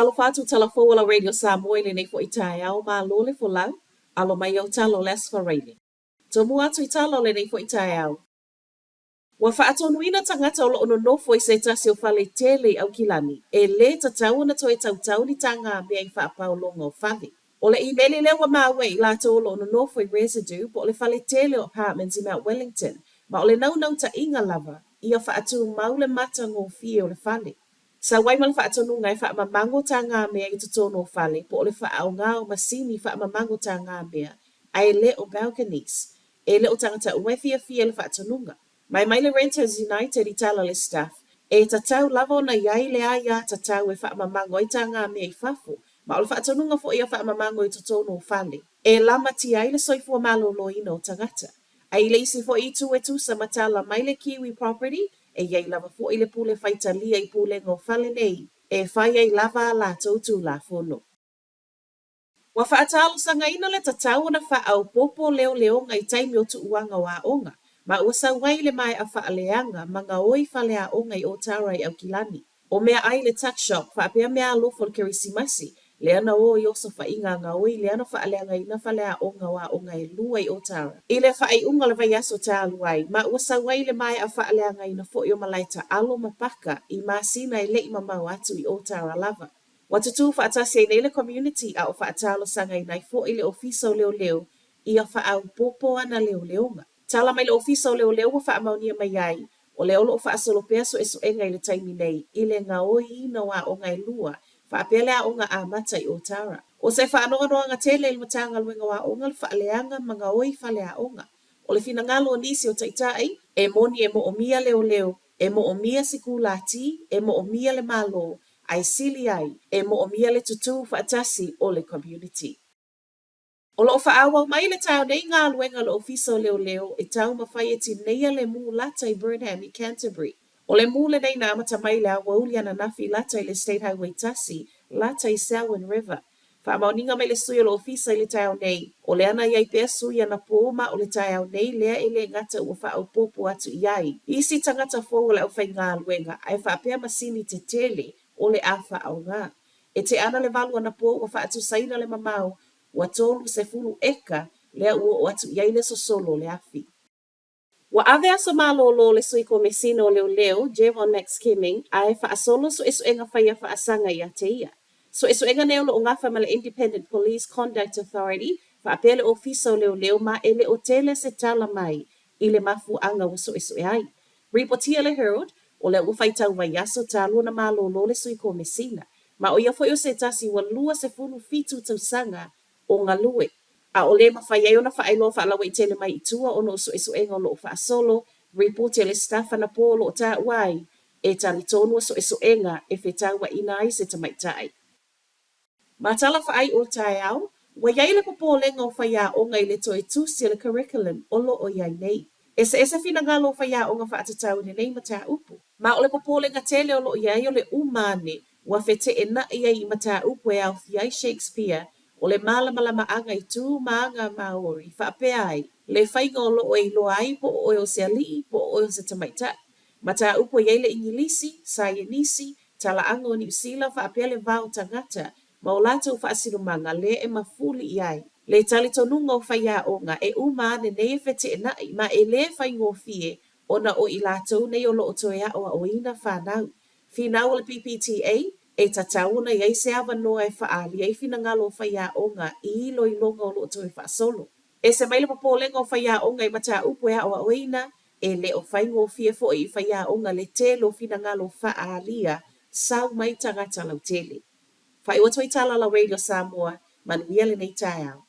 talo fatu talafo wala Radio Samoa le nei fo itai au ma lole fo lau, alo mai au talo les for radio. Tomu atu italo le nei fo itai au. Wa whaatonuina tangata o lo ono nofo i se tasi o whale tele au kilani, e le tatau na toe tautau ni tanga mea i whaapau longa o whale. O le imeli le wa mawe i lato o lo ono nofo i residue, po o le whale tele o apartments i Mount Wellington, ma o le nau ta inga lava, ia whaatu maule mata ngō fie o le whale. Sa wai mal whaatonu ngai whaamamango tanga mea i tutono o whale, po o le whaau ngā o masini whaamamango tanga mea, ai le o balconies, e le o tangata uwe fia le whaatonunga. Mai le Renters United i tala le staff, e tatau lava na iai le aia tatau e whaamamango i tanga mea i whafu, ma o le whaatonunga fo ia whaamamango i tutono o whale, e lama ti ai le soifua malolo ino o tangata. Ai le isi fo i tu e tu sa matala mai le Kiwi property, e iai lava fo i le pule whaitalia i pule ngō whale nei, e whai ai lava la tautu la fono. Wa whaatalo sanga ina le tatau na whaau popo leo ngai taimi o tu uanga wa onga, ma ua sauai le mai a whaaleanga ma ngā oi whale a onga i o tarai au kilani. O mea ai le tuck shop, whaapea mea alofo le kerisimasi, le ana o i oso whainga ngā oi le ana whaaleanga ina whale a onga wa onga e lua i o tara. I le whaai unga le vai aso tā aluai, ma ua sauai le mai a whaaleanga ina fo i o malaita alo mapaka i masina e lei mamau atu i o tara lava. Watutu whaatasi ai nei le community a o whaatalo sanga i nai fo i le ofiso leo i a whaau popo ana leonga. Tala mai le ofiso leo wa whaamaunia mai ai, o le olo o whaasolo pea so enga i le taimi nei, i le ngā oi ina wa o ngai lua, whaapele a onga a mata i o tara. O se whaanoa ngā tele il matanga luenga wa onga le whaaleanga ma ngā oi whale a onga. O le fina ngalo nisi o taitai, e moni e mo o mia leo, e mo o mia sikulati, e mo o mia le malo, ai sili ai, e mo o mia le tutu whaatasi o le community. O lo whaawa mai le tau nei ngā luenga lo ofiso leo e tau mawhai e tineia le mū lata i Burnham i Canterbury. O le mū le nei nā mata mai le awauli ana nafi lata i le State Highway Tasi, lata i Selwyn River. Whaamauninga mai le sui o lo ofisa i le tau nei, o le ana iai pēr sui ana pōma o le tau nei lea e le ngata ua whaau pōpō atu iai. Isi tangata fōu le au whai ngā luenga, ai whaapea masini te tele o le a whaau ngā. E te ana le valu ana pō ua whaatu saina le mamau, wa tolu se fulu eka lea ua o atu iai le sosolo le afi. Wa ave aso malolo le sui ko mesino leo, Jevon Max Kimming, ai whaasolo so enga whaia whaasanga i ate ia. So enga neolo o ngafa ma le Independent Police Conduct Authority, whaapele ofiso leo ma ele o tele se tala mai, i le mafu anga wa so e ai. Reportia le Herald, o le ua whaitau vai aso talo na malolo le sui ko mesina, ma o ia foi o se tasi wa lua se fulu fitu tausanga, o ngā lue. A o le mawhai e ona whaeloa whaalawa i tele mai i tua ono so enga o lo whaasolo, reportia le staff ana pō lo tā wai, e tali tonu so enga e whetau wa ina ai se tamaitai. Ma tala whaai o tai au, wa iai le popo lenga o whaia o ngai le toi tusi le curriculum o lo o iai nei. E se fina ngā lo whaia o ngā whaatatau ni nei mata upu. Ma o le popo lenga tele o lo iai o le umane, wa whete e na iai i mata upu e au thiai Shakespeare, o le malama anga i tū maanga Maori, whaapea ai, le whainga o lo o i loa ai po o o se alii, po o se tamaita. Mata upo iei le ingilisi, saienisi, tala anga o New Zealand whaapea le vau tangata, ma o lātou whaasilumanga le e mafuli i ai. Le tali tonunga o whaia o ngā e umane nei e whete e nai, ma e le whaingo fie, ona o i lātou nei o lo o toea o a oina whanau. Finau o le PPTA, e tatauna iai se awa noa e whaali ei fina ngalo o whaia o ngā i longa o lo to e whaasolo. E se maile papolenga o whaia o ngā i mata upu ea o a oina, e le o whaingo fie fo i whaia o ngā le telo fina ngalo whaalia, sau mai tangata lau tele. Whai o toi tala la Radio Samoa, manuia le nei tai au.